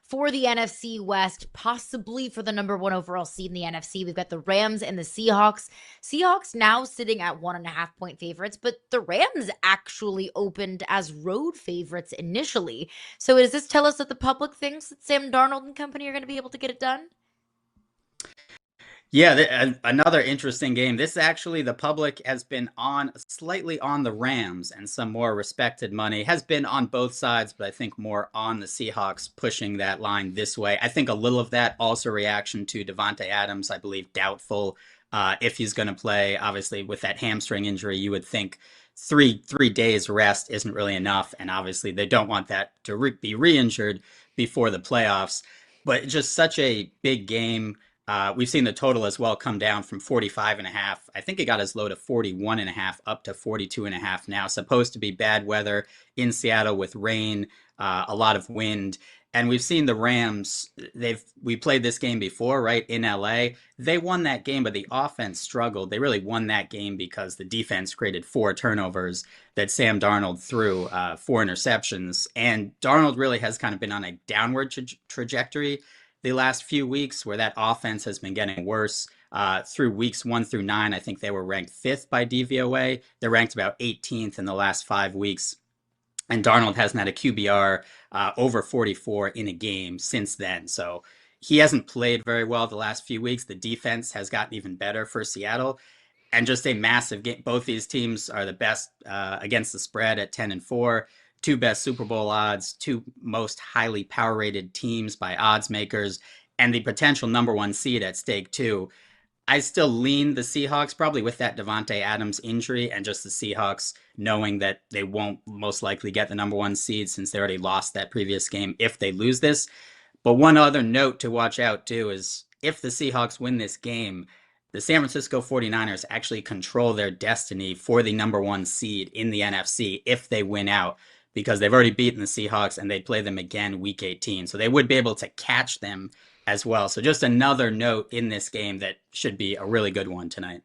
for the NFC West, possibly for the number one overall seed in the NFC. We've got the Rams and the Seahawks. Seahawks now sitting at 1.5 point favorites, but the Rams actually opened as road favorites initially. So does this tell us that the public thinks that Sam Darnold and company are going to be able to get it done? Yeah, another interesting game. This actually, the public has been on slightly on the Rams, and some more respected money has been on both sides, but I think more on the Seahawks pushing that line this way. I think a little of that also reaction to Devontae Adams, I believe, doubtful if he's going to play. Obviously, with that hamstring injury, you would think three days rest isn't really enough, and obviously they don't want that to be re-injured before the playoffs. But just such a big game. We've seen the total as well come down from 45.5. I think it got as low to 41.5 up to 42.5 now. Supposed to be bad weather in Seattle with rain, a lot of wind. And we've seen the Rams, we played this game before, right, in LA. They won that game, but the offense struggled. They really won that game because the defense created 4 turnovers that Sam Darnold threw, 4 interceptions. And Darnold really has kind of been on a downward trajectory the last few weeks where that offense has been getting worse. Through weeks 1 through 9, I think they were ranked fifth by DVOA. They're ranked about 18th in the last 5 weeks. And Darnold hasn't had a QBR over 44 in a game since then. So he hasn't played very well the last few weeks. The defense has gotten even better for Seattle. And just a massive game. Both these teams are the best against the spread at 10-4. Two best Super Bowl odds, two most highly power rated teams by odds makers, and the potential number one seed at stake too. I still lean the Seahawks, probably with that Devontae Adams injury and just the Seahawks knowing that they won't most likely get the number one seed since they already lost that previous game if they lose this. But one other note to watch out too is if the Seahawks win this game, the San Francisco 49ers actually control their destiny for the number one seed in the NFC if they win out because they've already beaten the Seahawks and they play them again week 18. So they would be able to catch them as well. So just another note in this game that should be a really good one tonight.